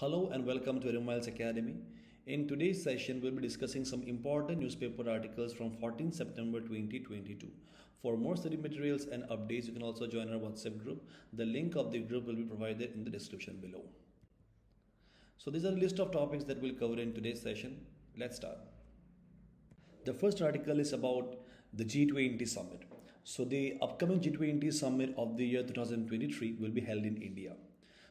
Hello and welcome to EduMiles Academy. In today's session, we'll be discussing some important newspaper articles from 14 September 2022. For more study materials and updates, you can also join our WhatsApp group. The link of the group will be provided in the description below. So these are a list of topics that we'll cover in today's session. Let's start. The first article is about the G20 Summit. So the upcoming G20 Summit of the year 2023 will be held in India.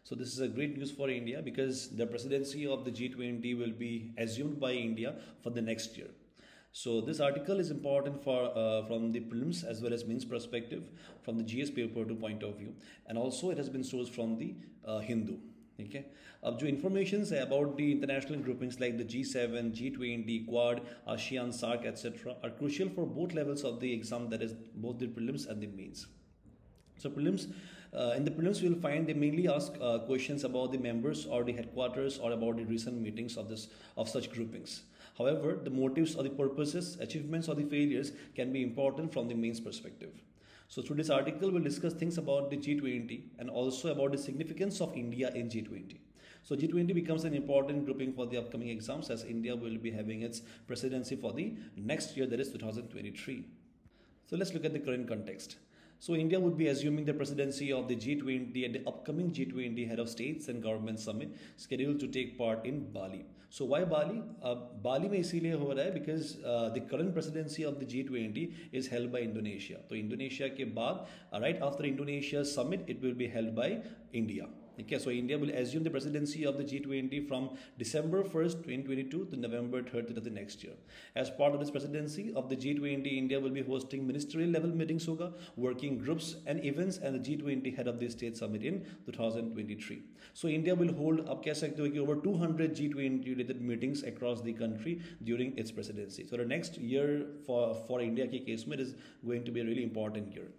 So this is a great news for India because the presidency of the G20 will be assumed by India for the next year. So this article is important for from the prelims as well as mains perspective, from the GS paper 2 point of view, and also it has been sourced from the Hindu. Okay. अब जो information है about the international groupings like the G7, G20, Quad, ASEAN, SAARC, etc. are crucial for both levels of the exam, that is both the prelims and the mains. So prelims, in the prelims we will find they mainly ask questions about the members or the headquarters or about the recent meetings of such groupings. However, the motives or the purposes, achievements or the failures can be important from the mains perspective. So through this article we'll discuss things about the G20 and also about the significance of India in G20. So G20 becomes an important grouping for the upcoming exams as India will be having its presidency for the next year, that is 2023. So let's look at the current context. So India would be assuming the presidency of the G20 at the upcoming G20 Head of States and Government Summit scheduled to take part in Bali. So why Bali? Bali में इसीलिए हो रहा है because the current presidency of the G20 is held by Indonesia. तो Indonesia के बाद right after Indonesia summit it will be held by India. Okay, so India will assume the presidency of the G20 from December 1st, 2022 to November 30th of the next year. As part of this presidency of the G20, India will be hosting ministerial level meetings, hoga, working groups and events, and the G20 Head of the State Summit in 2023. So India will hold up over 200 G20 related meetings across the country during its presidency. So the next year for India ke case mein is going to be a really important year,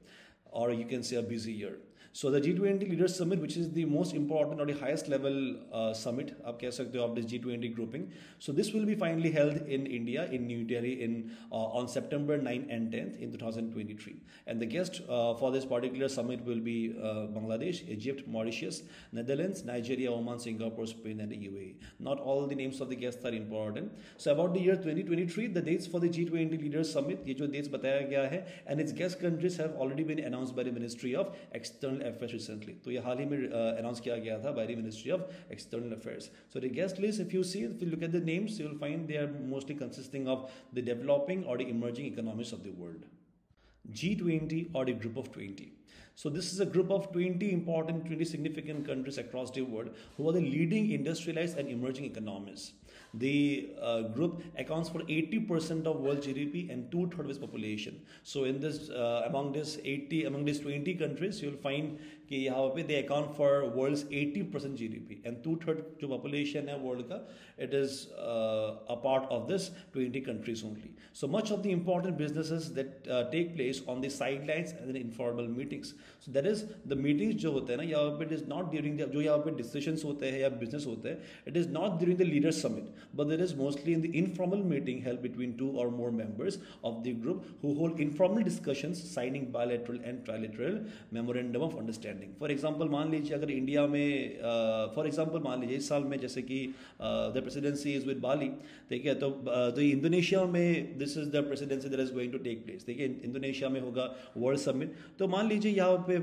or you can say a busy year. So the G20 Leaders Summit, which is the most important or the highest level summit of this G20 grouping. So this will be finally held in India, in New Delhi, on September 9 and 10th in 2023. And the guest for this particular summit will be Bangladesh, Egypt, Mauritius, Netherlands, Nigeria, Oman, Singapore, Spain, and the UAE. Not all the names of the guests are important. So about the year 2023, the dates for the G20 Leaders Summit, ये जो dates बताया गया है, and its guest countries have already been announced by the Ministry of External Affairs recently. तो ये हाल ही में announce किया गया था by the Ministry of External Affairs. So the guest list, if you look at the names, you will find they are mostly consisting of the developing or the emerging economies of the world. G20 or the Group of 20. So this is a group of 20 important, 20 significant countries across the world who are the leading industrialized and emerging economies. The group accounts for 80% of world GDP and 2/3 of its population. So in this, among these 20 countries, you will find that they account for world's 80% GDP and 2/3 जो population है world का, it is a part of this 20 countries only. So much of the important businesses that take place on the sidelines and in informal meetings. So that is the meetings जो होते हैं ना, यहाँ पे it is not during the जो यहाँ पे decisions होते हैं या business होते हैं, it is not during the leaders summit, but it is mostly in the informal meeting held between 2 or more members of the group who hold informal discussions, signing bilateral and trilateral memorandum of understanding. For example, मान लीजिए अगर India में for example मान लीजिए इस साल में जैसे कि the presidency is with Bali, ठीक है, तो इंडोनेशिया में this is the presidency that is going to take place. देखिए इंडोनेशिया में होगा वर्ल्ड समिट, तो मान लीजिए यहाँ पे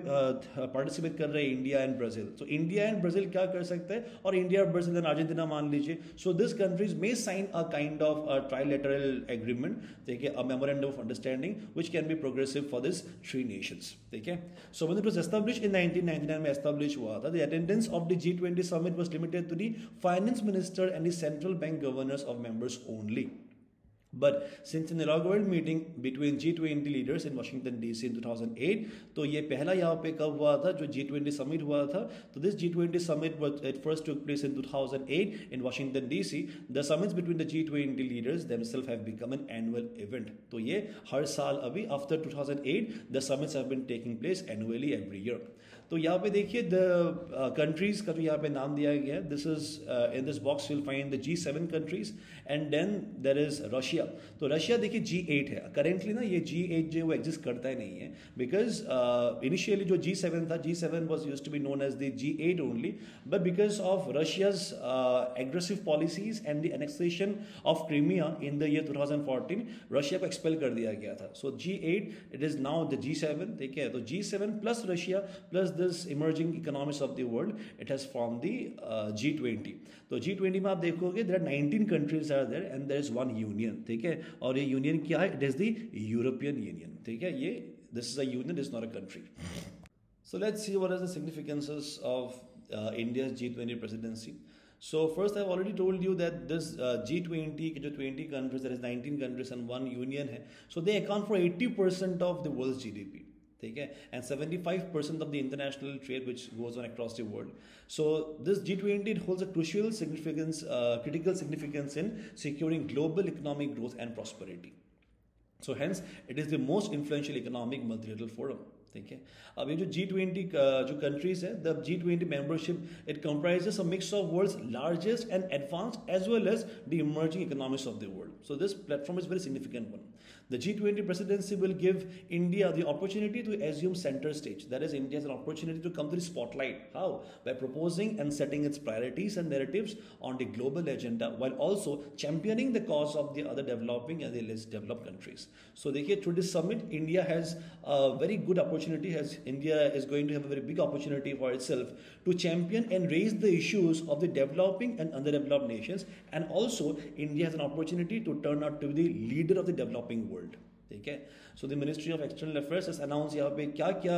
पार्टिसिपेट कर रहे हैं इंडिया एंड ब्राजील. तो इंडिया एंड ब्राजील क्या कर सकते हैं, और इंडिया, ब्राजील एंड अर्जेंटीना मान लीजिए. So this countries may sign a kind of a trilateral agreement, take a memorandum of understanding which can be progressive for these 3 nations. Okay, so when it was established in 1999 में established हुआ था, the attendance of the G20 summit was limited to the finance minister and the central bank governors of members only. But since an inaugural meeting between G20 leaders in Washington DC in 2008, तो ये पहला यहाँ पे कब हुआ था जो G20 summit हुआ था. तो this G20 summit it first took place in 2008 in Washington DC. The summits between the G20 leaders themselves have become an annual event. तो ये हर साल अभी after 2008 the summits have been taking place annually every year. तो यहाँ पे देखिए the countries का जो यहाँ पे नाम दिया गया है, this is in this box will find the G7 countries and then there is Russia. तो रशिया देखिए G8 है करेंटली ना, ये G8 जो वो एग्जिस्ट करता ही नहीं है बिकॉज इनिशियली जो G7 था, G7 was used to be known as the G8 only, but because of Russia's aggressive policies and the annexation of Crimea in the year 2014, Russia को एक्सपेल कर दिया गया था. So G8 it is now the G7. ठीक है, तो G7 plus Russia plus this emerging economies of the world, it has formed the G20. तो G20 में आप देखोगे there are 19 countries are there and there is one union. ठीक है, और ये यूनियन क्या है? It is the European Union. ठीक है, ये this is a union, this is not a country. So let's see what are the significances of India's G20 presidency. So first I've already told you that this G20 के जो 20 countries, there is 19 countries and one union है, so they account for 80% of the world's GDP. ठीक है, and 75% of the international trade which goes on across the world. So this G20 it holds a crucial significance, critical significance in securing global economic growth and prosperity. So hence it is the most influential economic multilateral forum. ठीक है, अब ये जो G20 जो countries है, the G20 membership it comprises a mix of world's largest and advanced as well as the emerging economies of the world. So this platform is very significant one. The G20 presidency will give India the opportunity to assume center stage. That is, India has an opportunity to come to the spotlight. How? By proposing and setting its priorities and narratives on the global agenda, while also championing the cause of the other developing and the less developed countries. So, देखिए, through this summit, India has a very good opportunity. India is going to have a very big opportunity for itself to champion and raise the issues of the developing and underdeveloped nations, and also India has an opportunity to turn out to be the leader of the developing world. ठीक है, so the ministry of external affairs has announce यहाँ पे क्या क्या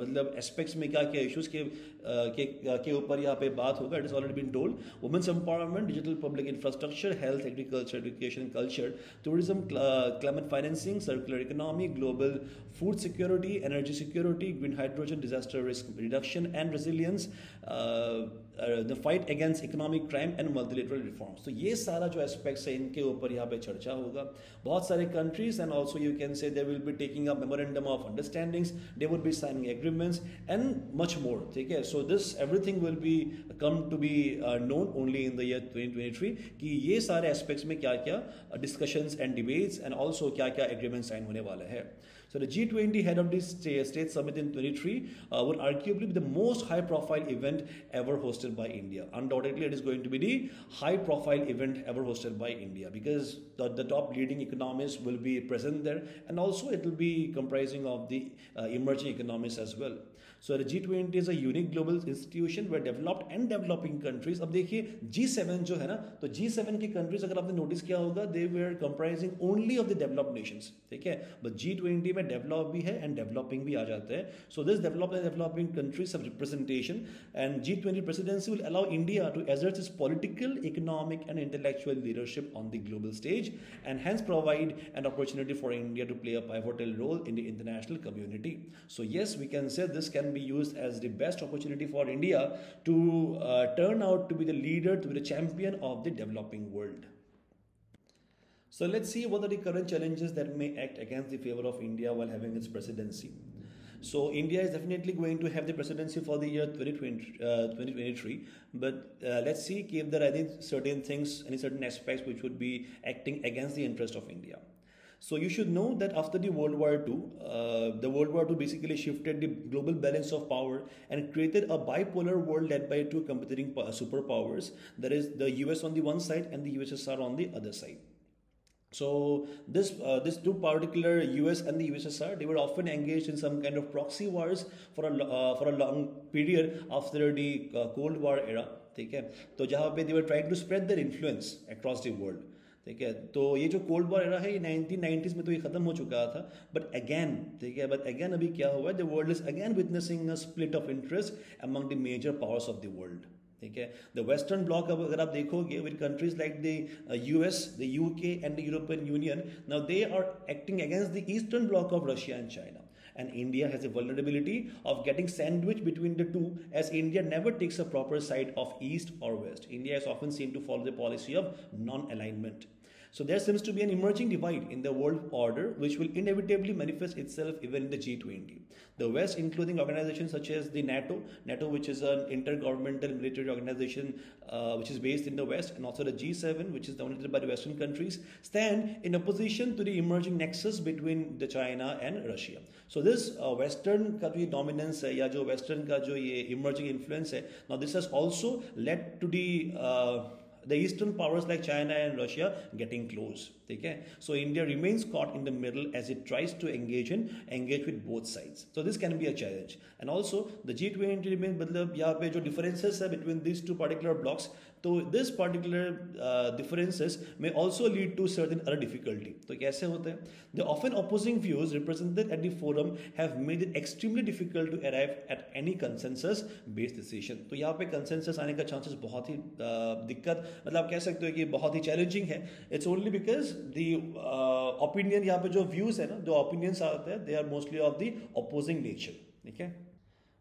मतलब aspects में क्या क्या इश्यूज के ऊपर यहाँ पे बात होगा. It is already been told. Women's empowerment, digital public infrastructure, health, agriculture, education, culture, tourism, climate financing, circular economy, global food security, energy security, green hydrogen, disaster risk reduction and resilience, the fight against economic crime and multilateral reforms. तो ये सारा जो aspects है इनके ऊपर यहाँ पे चर्चा होगा. बहुत सारे countries and also you can say they will be taking up memorandum of understandings, they would be signing agreements and much more. ठीक है, so this everything will be come to be known only in the year 2023 कि ये सारे aspects में क्या क्या discussions and debates and also क्या क्या agreements sign होने वाला है. So the G20 head of the state summit in 23 would arguably be the most high profile event ever hosted by India. Undoubtedly it is going to be the high profile event ever hosted by India because the top leading economies will be present there, and also it will be comprising of the emerging economies as well. So the G20 is a unique global institution where developed and developing countries, अब देखिए G7 जो है ना, तो G7 की countries अगर आपने notice किया होगा they were comprising only of the developed nations. ठीक है, but G20 में developed भी है and developing भी आ जाते हैं. So this developed and developing countries have representation, and G20 presidency will allow India to assert its political, economic and intellectual leadership on the global stage, and hence provide an opportunity for India to play a pivotal role in the international community. So yes, we can say this can be used as the best opportunity for India to turn out to be the leader, to be the champion of the developing world. So let's see what are the current challenges that may act against the favor of India while having its presidency. So India is definitely going to have the presidency for the year 2023, but let's see if there are any certain things, any certain aspects which would be acting against the interest of India. So you should know that after the World War II, the World War II basically shifted the global balance of power and created a bipolar world led by two competing superpowers. That is the US on the one side and the USSR on the other side. So this two particular US and the USSR, they were often engaged in some kind of proxy wars for a long period after the Cold War era. ठीक है, तो जहाँ पे they were trying to spread their influence across the world. ठीक है, तो ये जो कोल्ड वॉर एरा है ये 1990s में तो ये खत्म हो चुका था, बट अगेन ठीक है, बट अगेन अभी क्या हुआ है, the world is again witnessing a split of interest among the major powers of the world. ठीक है, द वेस्टर्न ब्लॉक अगर आप देखोगे with countries like the US, the UK and the European Union, now they are acting against the eastern bloc of Russia and China. And India has a vulnerability of getting sandwiched between the two, as India never takes a proper side of east or west. India is often seen to follow the policy of non-alignment. So there seems to be an emerging divide in the world order, which will inevitably manifest itself even in the G20. The West, including organizations such as the NATO, which is an intergovernmental military organization which is based in the West, and also the G7, which is dominated by the Western countries, stand in opposition to the emerging nexus between the China and Russia. So this Western का जो dominance है या जो Western का जो ये emerging influence है, now this has also led to the eastern powers like China and Russia getting close. Okay? So India remains caught in the middle as it tries to engage with both sides. So this can be a challenge. And also the G20 remains, मतलब यहाँ पे जो differences है between these two particular blocks, तो this particular differences may also lead to certain other difficulty. तो कैसे होता है? The often opposing views represented at the forum have made it extremely difficult to arrive at any consensus-based decision. तो यहाँ पे consensus आने का chances बहुत ही दिक्कत, मतलब आप कह सकते हो कि बहुत ही challenging है. It's only because the opinion यहाँ पे जो views है ना, जो opinions आते हैं, they are mostly of the opposing nature. Okay?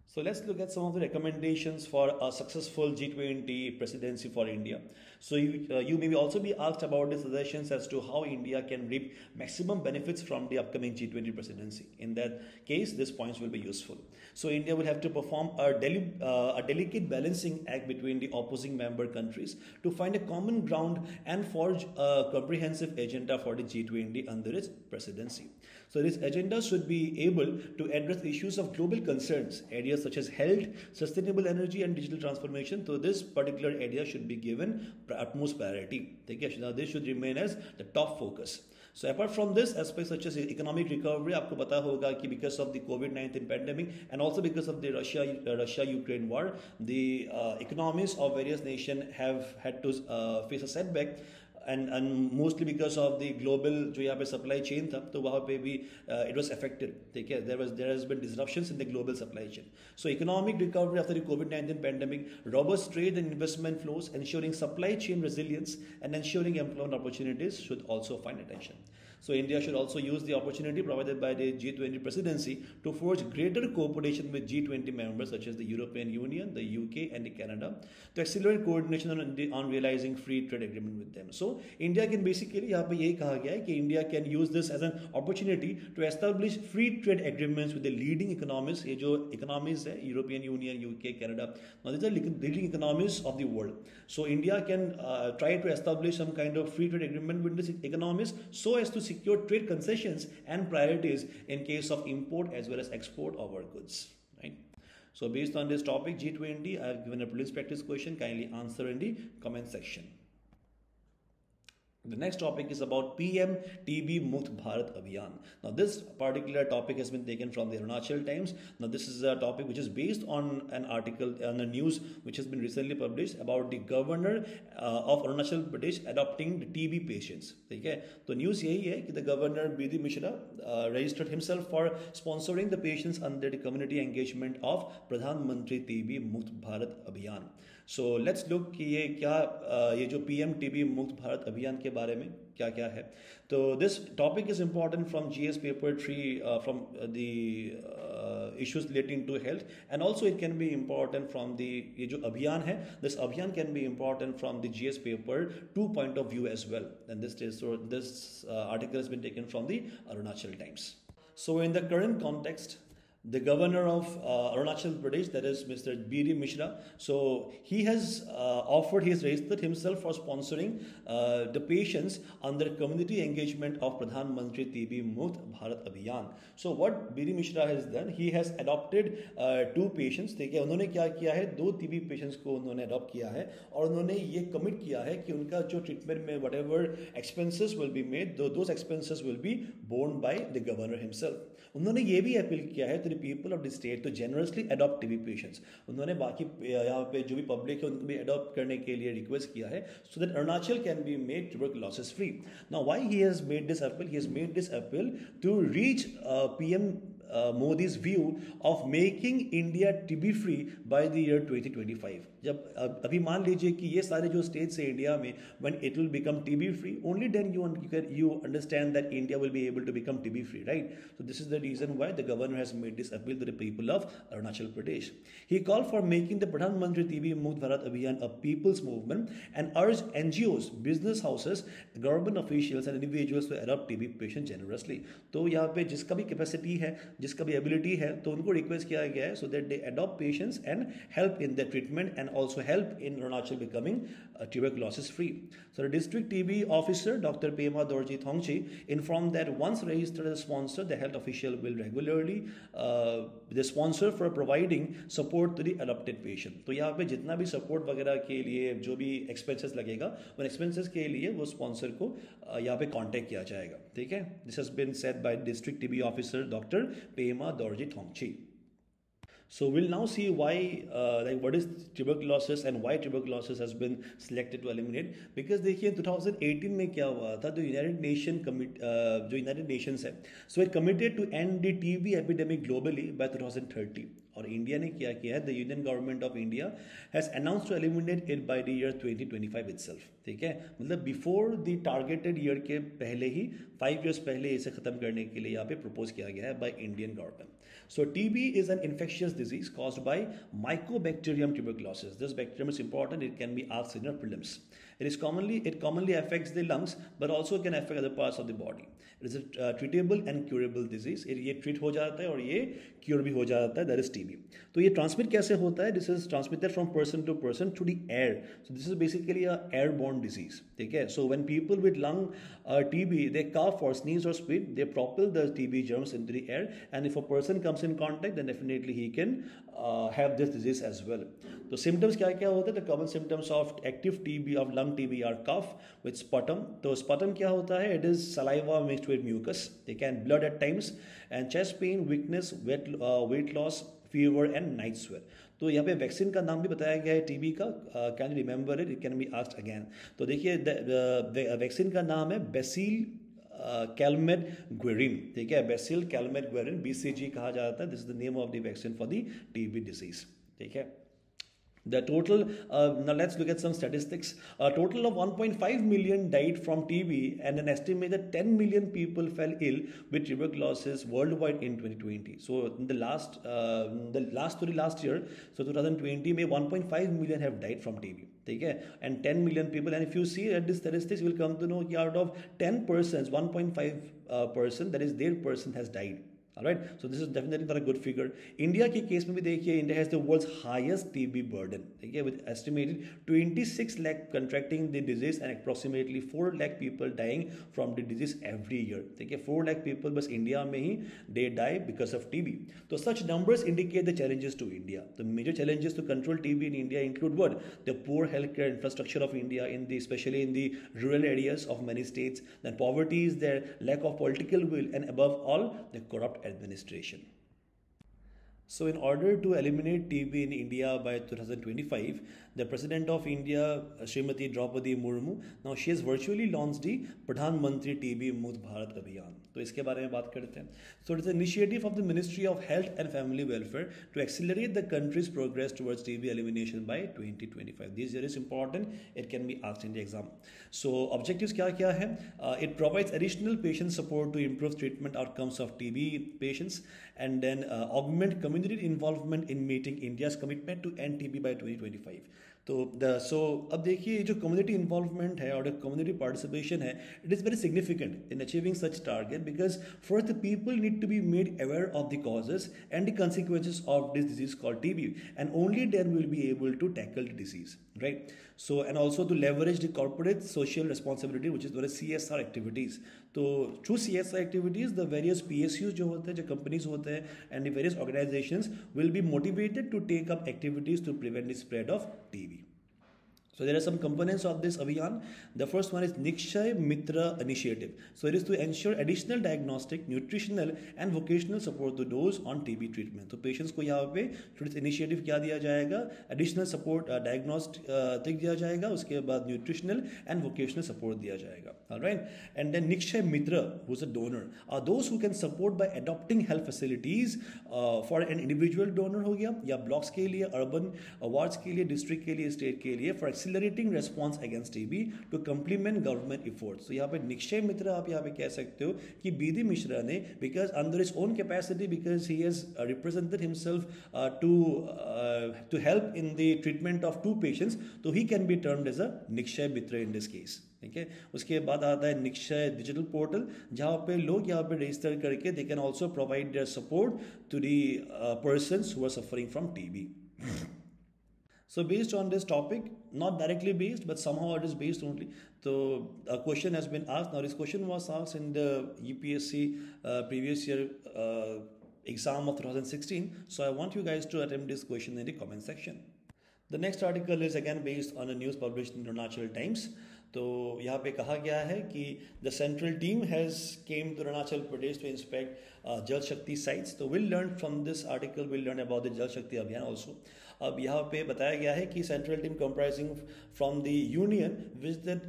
So let's look at some of the recommendations for a successful G20 presidency for India. So you may also be asked about the suggestions as to how India can reap maximum benefits from the upcoming G20 presidency. In that case, these points will be useful. So India will have to perform a delicate balancing act between the opposing member countries to find a common ground and forge a comprehensive agenda for the G20 under its presidency. So this agenda should be able to address issues of global concerns, areas such as health, sustainable energy and digital transformation. So this particular area should be given utmost priority. Now this should remain as the top focus. So apart from this, aspects such as economic recovery, आपको पता होगा कि because of the COVID-19 pandemic and also because of the Russia-Ukraine war, the economies of various nations have had to face a setback. And mostly because of the global जो यहाँ पे supply chain था, तो वहाँ पे भी it was affected. ठीक है, there has been disruptions in the global supply chain. So economic recovery after the COVID-19 pandemic, robust trade and investment flows, ensuring supply chain resilience and ensuring employment opportunities should also find attention. So India should also use the opportunity provided by the G20 presidency to forge greater cooperation with G20 members such as the European Union, the UK and the Canada to accelerate coordination on realizing free trade agreement with them. So India can basically, यहाँ पे यही कहा गया है कि India can use this as an opportunity to establish free trade agreements with the leading economies. ये जो economies है, European Union, UK, Canada, now these are leading economies of the world. So India can try to establish some kind of free trade agreement with these economies so as to secure trade concessions and priorities in case of import as well as export of our goods. Right? So based on this topic G20, I have given a prelims practice question. Kindly answer in the comment section. The next topic is about PM TB Mukt Bharat Abhiyan. Now this particular topic has been taken from the Arunachal Times. Now this is a topic which is based on an article on a news which has been recently published about the governor of Arunachal Pradesh adopting the TB patients. Okay? So news यही है कि the governor B.D. Mishra registered himself for sponsoring the patients under the community engagement of Pradhan Mantri TB Mukt Bharat Abhiyan. So let's look कि ये क्या ये जो PM TB मुक्त भारत अभियान के बारे में क्या क्या है. तो this topic is important from GS paper 3 from the issues relating to health, and also it can be important from the ये जो अभियान है, this अभियान can be important from the GS paper 2 point of view as well. And this article has been taken from the Arunachal Times. So in the current context, the governor of Arunachal Pradesh, that is Mr. B.D. Mishra, so he has registered himself for sponsoring the patients under community engagement of Pradhan Mantri TB Mukt Bharat Abhiyan. So what B.D. Mishra has done, he has adopted 2 patients. देखिए उन्होंने क्या किया है, 2 TB patients को उन्होंने adopt किया है और उन्होंने ये commit किया है कि उनका जो treatment में whatever expenses will be made, those expenses will be borne by the governor himself. उन्होंने ये भी अपील किया है to the people of the state to generously adopt TB patients. उन्होंने बाकी यहाँ पे जो भी public है उनको भी adopt करने के लिए request किया है so that Arunachal can be made tuberculosis free. Now why he has made this appeal? He has made this appeal to reach PM Modi's view of making India TB free by the year 2025. जब अभी मान लीजिए कि ये सारे जो states है India में, when it will become TB free, only then you understand that India will be able to become TB free, right? So this is the reason why the governor has made this appeal to the people of Arunachal Pradesh. He called for making the Pradhan Mantri TB Mukt Bharat Abhiyan a people's movement and urged NGOs, business houses, government officials and individuals to adopt TB patients generously. तो यहाँ पे जिसका भी capacity है, जिसका भी ability है, तो उनको request किया गया है so that they adopt patients and help in their treatment and also help in Arunachal becoming tuberculosis free. So the district TB officer Dr. Pema Dorji Thongchi informed that once registered as a sponsor, the health official will regularly the sponsor for providing support to the adopted patient. तो यहाँ पे जितना भी support वगैरह के लिए जो भी expenses लगेगा, उन expenses के लिए वो sponsor को यहाँ पे contact किया जाएगा, ठीक है? This has been said by district TB officer Dr. Pema Dorji Thongchi. So we'll now see why, like what is tuberculosis and why tuberculosis has been selected to eliminate. Because देखिए 2018 में क्या हुआ था, जो United Nations है, so it committed to end the TB epidemic globally by 2030. और India ने क्या किया है, the Union government of India has announce to eliminate it by the year 2025 itself, ठीक है? मतलब बिफोर द टारगेटेड ईयर के पहले ही 5 years पहले इसे खत्म करने के लिए यहाँ पे प्रपोज किया गया है by Indian government. So TB is an infectious disease caused by Mycobacterium tuberculosis. This bacterium is important. It can be asked in your prelims. It commonly affects the lungs, but also can affect other parts of the body. It is a treatable and curable disease. ये treat हो जाता है और ये cure भी हो जाता है. That is TB. तो ये transmit कैसे होता है? This is transmitted from person to person through the air. So this is basically a airborne disease. ठीक है? So when people with lung TB they cough or sneeze or spit, they propel the TB germs into the air, and if a person comes in contact, then definitely he can have this disease as well. तो symptoms क्या क्या होते हैं? The common symptoms of active TB, of lung TB are cough with sputum. तो sputum क्या होता है? It is saliva mixed with mucus. They can blood at times, and chest pain, weakness, weight loss, fever and night sweat. तो यहाँ पे vaccine का नाम भी बताया गया है टीबी का. Can you remember it? It can be asked again. तो देखिए वैक्सीन का नाम है बेसिल कैलमेट ग्वेरिन, ठीक है? बेसिल कैलमेट ग्वेरिन, BCG कहा जाता है. This is the name of the vaccine for the TB disease, ठीक है? The total, now let's look at some statistics. A total of 1.5 million died from TB, and an estimated 10 million people fell ill with tuberculosis worldwide in 2020. So in the last year, so 2020 में 1.5 million have died from TB, ठीक है? And 10 million people, and if you see at the statistics, you will come to know that out of 10 persons, 1.5 person, that is their person has died. Alright, so this is definitely not a good figure. India के case में भी देखिए, India has the world's highest TB burden, ठीक है? With estimated 26 lakh contracting the disease and approximately 4 lakh people dying from the disease every year, ठीक है? 4 lakh people बस India में ही they die because of TB. So such numbers indicate the challenges to India. The major challenges to control TB in India include what? The poor healthcare infrastructure of India, especially in the rural areas of many states. Then poverty is there, lack of political will, and above all, the corrupt administration. So in order to eliminate TB in India by 2025, the President of India, Srimati Draupadi Murmu, now she has virtually launched the Pradhan Mantri TB Mukt Bharat Abhiyan. तो इसके बारे में बात करते हैं. So it is an initiative of the Ministry of Health and Family Welfare to accelerate the country's progress towards TB elimination by 2025. This year is important. It can be asked in the exam. So objectives क्या है? It provides additional patient support to improve treatment outcomes of TB patients, and then augment community involvement in meeting India's commitment to end TB by 2025. So अब देखिए जो community involvement है और community participation है, it is very significant in achieving such target, because first the people need to be made aware of the causes and the consequences of this disease called TB, and only then we will be able to tackle the disease, right? So and also to leverage the corporate social responsibility, which is known as CSR activities. तो through CSR activities, the various PSUs जो होते हैं, जो companies होते हैं, and the various organizations will be motivated to take up activities to prevent the spread of TB. So there are some components of this Abhiyan. The first one is Nikshay Mitra initiative. So it is to ensure additional diagnostic, nutritional and vocational support to those on TB treatment. तो patients को यहाँ पे थोड़ी initiative क्या दिया जाएगा? Additional support diagnostic दिया जाएगा. उसके बाद nutritional and vocational support दिया जाएगा. All right. And then Nikshay Mitra, who's a donor, are those who can support by adopting health facilities for an individual donor हो गया या blocks के लिए, urban wards के लिए, district के लिए, state के लिए for accelerating response against TB to complement government efforts. So यहाँ पे निक्षय मित्र आप यहाँ पे कह सकते हो कि बीडी मिश्रा ने because under his own capacity because he has represented himself to help in the treatment of 2 patients, so he can be termed as a Nikshay Mitra in this case. ठीक है. उसके बाद आता है निक्षय डिजिटल पोर्टल जहाँ पे लोग यहाँ पे रजिस्टर करके they can also provide their support to the persons who are suffering from TB. So based on this topic, not directly based, but somehow it is based only. So a question has been asked. Now this question was asked in the UPSC previous year exam of 2016. So I want you guys to attempt this question in the comment section. The next article is again based on a news published in Arunachal Times. तो यहाँ पे कहा गया है कि the central team has came to Arunachal Pradesh to inspect Jal Shakti sites. तो we'll learn from this article, we'll learn about the Jal Shakti Abhiyaan also. अब यहाँ पे बताया गया है कि central team comprising from the union visited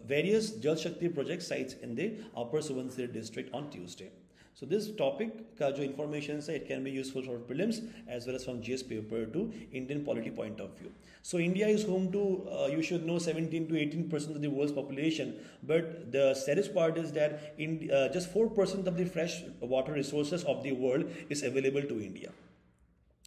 various Jal Shakti project sites in the Upper Subansiri district on Tuesday. So this topic का जो information है it can be useful for prelims as well as from GS paper to Indian polity point of view. So India is home to you should know 17 to 18% of the world's population, but the saddest part is that just 4% of the fresh water resources of the world is available to India.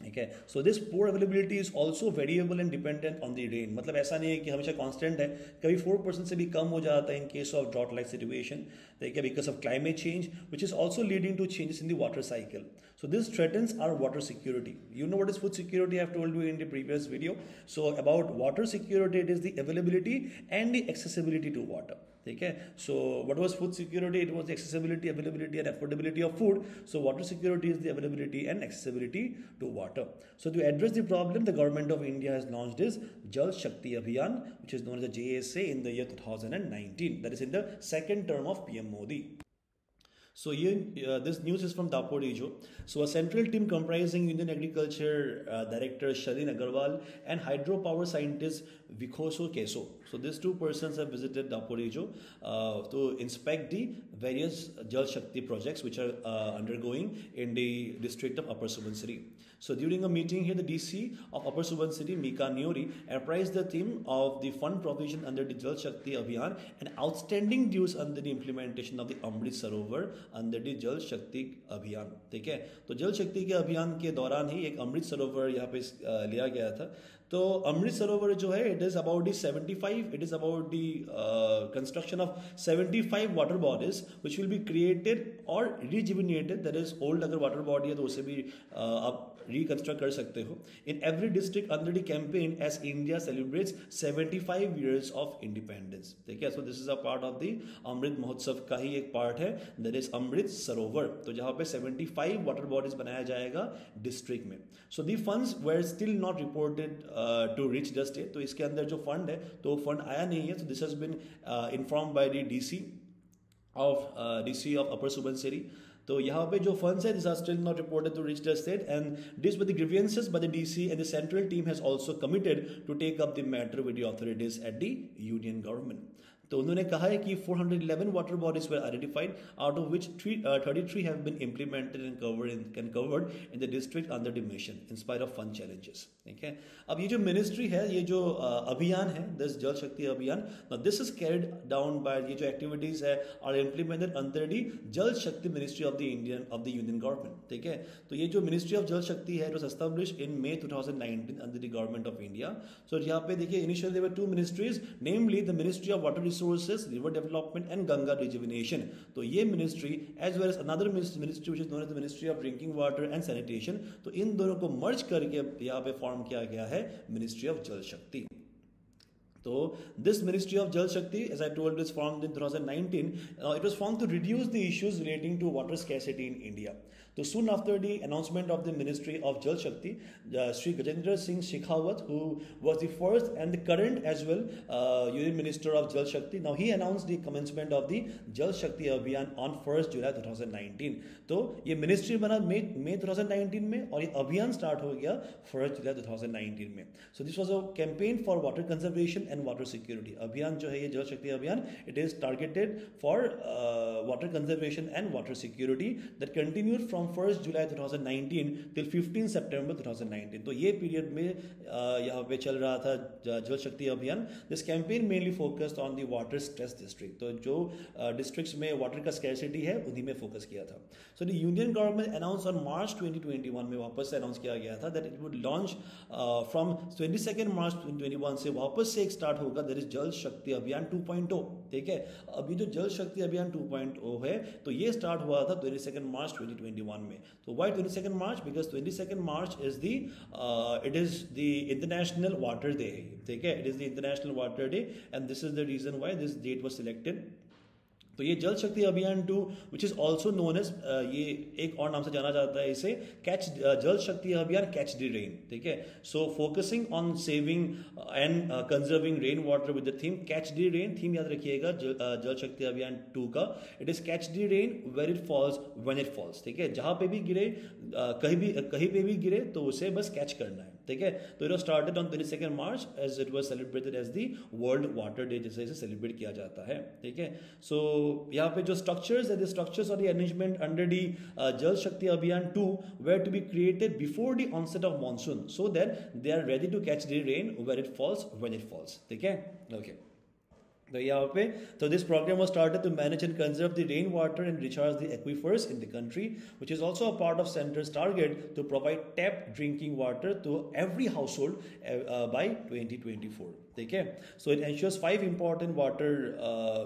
Okay, so this poor availability is also variable and dependent on the rain. मतलब ऐसा नहीं है कि हमेशा constant है, कभी 4% से भी कम हो जाता है in case of drought-like situation, because of climate change, which is also leading to changes in the water cycle. So this threatens our water security. You know what is food security? I have told you in the previous video. So about water security, it is the availability and the accessibility to water. Okay, so what was food security? It was the accessibility, availability and affordability of food. So water security is the availability and accessibility to water. So to address the problem, the government of India has launched this Jal Shakti Abhiyaan, which is known as the JSA, in the year 2019. That is in the second term of PM Modi. So this news is from Dapodijo. So a central team comprising Union Agriculture Director Shalin Agarwal and hydropower scientist Vikhoso Keso. So these 2 persons have visited Dapodijo to inspect the various Jal Shakti projects which are undergoing in the district of Upper Subansiri. So during a meeting here, the DC of Upper Subansiri, Mika Niori, apprised the team of the fund provision under the Jal Shakti Abhiyaan and outstanding dues under the implementation of the Amrit Sarovar under the Jal Shakti Abhiyaan. ठीक है, तो जल शक्ति के अभियान के दौरान ही एक अमृत सरोवर यहाँ पे लिया गया था. तो अमृत सरोवर जो है it is about the construction of 75 water bodies which will be created or rejuvenated. That is old अगर water body है तो उसे भी आप reconstruct कर सकते हो in every district under the campaign as India celebrates 75 years of independence. ठीक है, so this is a part of the Amrit Mahotsav का ही एक part है, that is अमृत सरोवर. तो जहाँ पे 75 water bodies बनाया जाएगा district में. So the funds were still not reported to reach the state. तो इसके अंदर जो fund है तो fund आया नहीं है. So this has been informed by the DC of Upper Subansiri. तो यहाँ पे जो funds है, these are still not reported to reach the state, and these were the grievances by the DC, and the central team has also committed to take up the matter with the authorities at the union government. तो उन्होंने कहा है कि 411 water bodies were identified, out of which 33 have been implemented and covered in the district under the mission in spite of fund challenges. ठीक है, अब ये जो ministry है, ये जो अभियान है, this जल शक्ति अभियान, now this is carried down by ये जो activities है are implemented under the जल शक्ति ministry of the union government. ठीक है, तो ये जो ministry of जल शक्ति है, it was established in May 2019 under the government of India. So यहाँ पे देखिए initially there were 2 ministries, namely the Ministry of Water Resources, River Development and Ganga Rejuvenation. तो ये ministry as well as another ministry which is known as the Ministry of Drinking Water and Sanitation, तो इन दोनों को merge करके यहाँ पे form किया गया है Ministry of Jal Shakti. So this Ministry of Jal Shakti, as I told, is formed in 2019. It was formed to reduce the issues relating to water scarcity in India. So soon after the announcement of the Ministry of Jal Shakti, Sri Gajendra Singh Shekhawat, who was the first and the current as well Union Minister of Jal Shakti, now he announced the commencement of the Jal Shakti Abhiyaan on 1st July 2019. तो ये ministry बना मई 2019 में और ये अभियान start हो गया 1st July 2019 में. So this was a campaign for water conservation and water security. अभियान जो है ये जल शक्ति अभियान, it is targeted for water conservation and water security that continued from 1st July 2019 till 15 September 2019. तो ये पीरियड में यहाँ पे चल रहा था जल शक्ति अभियान. This campaign mainly focused on the water stress district. तो जो districts में water का scarcity है उन्हीं में focus किया था. So the Union government announced on March 2021 में वापस से announce किया गया था that it would launch from 22nd March 2021 से वापस से एक start होगा, that is जल शक्ति अभियान 2.0. ठीक है, अभी जो जल शक्ति अभियान 2.0 है तो ये स्टार्ट हुआ था 22nd March 2021 में. तो why 22nd March? Because 22nd March is the it is the International Water Day. ठीक है, it is the International Water Day and this is the reason why this date was selected. तो ये जल Shakti Abhiyan 2 which is also known as, ये एक और नाम से जाना जाता है इसे, कैच जल शक्ति अभियान कैच द रेन. ठीक है, so focusing on saving and conserving rain water with the theme catch the rain. थीम याद रखिएगा जल शक्ति अभियान 2 का, it is catch the rain where it falls when it falls. ठीक है, जहां पे भी गिरे, कहीं पे भी गिरे तो उसे बस कैच करना है. ठीक है, तो it was started on 22nd March as it was celebrated as the world water day, जैसे इसे सेलिब्रेट किया जाता है. ठीक है, सो यहाँ पे जो स्ट्रक्चर्स है, द स्ट्रक्चर्स और the arrangement under the Jal Shakti Abhiyan 2 were to be created before the onset of monsoon so that they are ready to catch the rain where it falls when it falls. ठीक है, okay. तो यहाँ पे, so this program was started to manage and conserve the rainwater and recharge the aquifers in the country, which is also a part of center's target to provide tap drinking water to every household by 2024. ठीक है, so it ensures 5 important water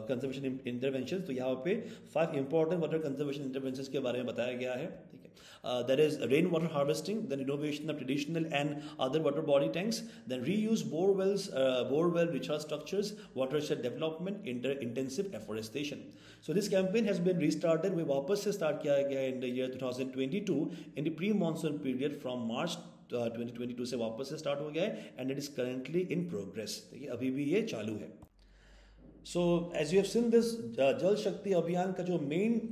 conservation interventions. तो यहाँ पे 5 important water conservation interventions के बारे में बताया गया है. ठीक है, that is rainwater harvesting, then innovation of traditional and other water body tanks, then reuse bore wells, bore well recharge structures, watershed development, intensive afforestation. So this campaign has been restarted. We वापस से start किया गया in the year 2022 in the pre-monsoon period from March 2022 से वापस से start हो गया है and it is currently in progress. देखिए अभी भी ये चालू है. So as you have seen this जल शक्ति अभियान का जो main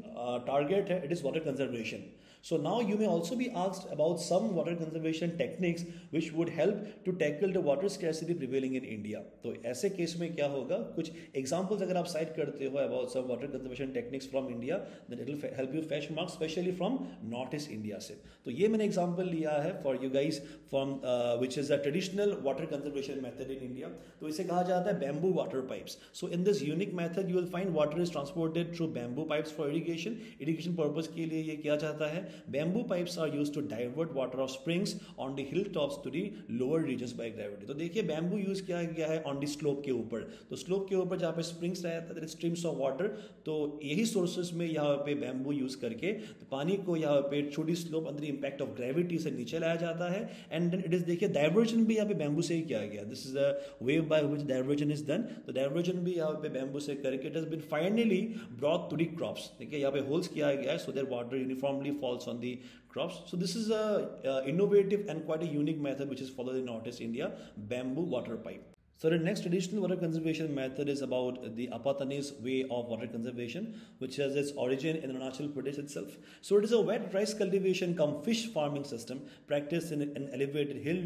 target है, it is water conservation. So now you may also be asked about some water conservation techniques which would help to tackle the water scarcity prevailing in India. तो ऐसे case में क्या होगा, कुछ examples अगर आप cite करते हो about some water conservation techniques from India, then it will help you fetch marks, especially from Northeast India से. तो ये मैंने example लिया है for you guys from which is a traditional water conservation method in India. तो इसे कहा जाता है bamboo water pipes. So in this unique method you will find water is transported through bamboo pipes for irrigation. Irrigation purpose के लिए ये किया जाता है. Bamboo pipes are used to divert water of springs on the hilltops to the lower regions by gravity. तो देखिए bamboo use किया गया है on the slope के ऊपर. तो स्लोप के ऊपर जहाँ पे स्प्रिंग्स रहता है, स्ट्रीम्स ऑफ वाटर, तो यही सोर्सेज में यहाँ पे बैम्बू यूज करके तो पानी को यहाँ पे छोटी स्लोप अंदर इम्पैक्ट ऑफ ग्रेविटी से नीचे लाया जाता है. एंड देन इट इज, देखिए डाइवर्जन भी यहाँ पे बैम्बू से ही किया गया. This is a way by which diversion is done. तो डाइवर्जन भी यहाँ पे बैम्बू से करके it has been finally brought to the crops. देखिए यहाँ पे होल्स किया गया है so that water uniformly falls on the crops. So this is a innovative and quite a unique method which is followed in Northeast India, bamboo water pipe. So the next traditional water conservation method is about the Apathys Way of water conservation, which has its origin in Arunachal Pradesh itself. So it is a wet rice cultivation cum fish farming system practiced in elevated hill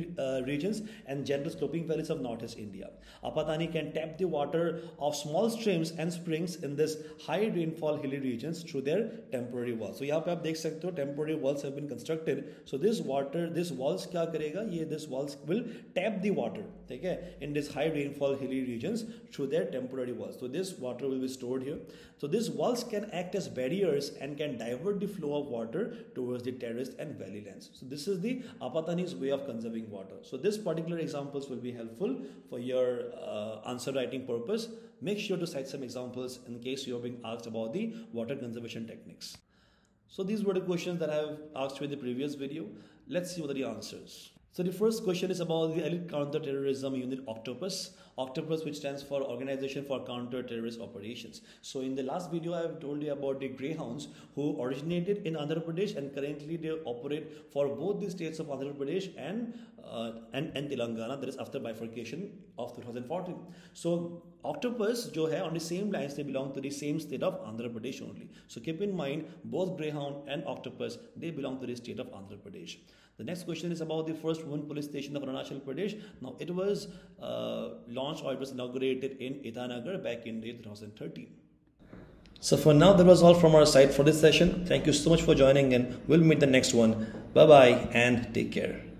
regions and gentle sloping valleys of Northeast India. Apathani can tap the water of small streams and springs in this high rainfall hilly regions through their temporary walls. So यहाँ पे आप देख सकते हो temporary walls have been constructed. So this walls क्या करेगा, ये this walls will tap the water, ठीक है, in this high rainfall hilly regions through their temporary walls. So this water will be stored here. So these walls can act as barriers and can divert the flow of water towards the terraced and valley lands. So this is the Apathys way of conserving water. So this particular examples will be helpful for your answer writing purpose. Make sure to cite some examples in case you are being asked about the water conservation techniques. So these were the questions that I have asked you in the previous video. Let's see what are the answers. So the first question is about the Elite Counter-Terrorism Unit Octopus. Octopus, which stands for Organization for Counter-Terrorist Operations. So in the last video, I have told you about the greyhounds who originated in Andhra Pradesh, and currently they operate for both the states of Andhra Pradesh and Telangana, that is after bifurcation of 2014. So Octopus जो है on the same lines, they belong to the same state of Andhra Pradesh only. So keep in mind, both greyhound and octopus, they belong to the state of Andhra Pradesh. The next question is about the first women police station of Arunachal Pradesh. Now it was launched, or it was inaugurated in Itanagar back in 2013. So for now, that was all from our side for this session. Thank you so much for joining in. We'll meet the next one. Bye bye and take care.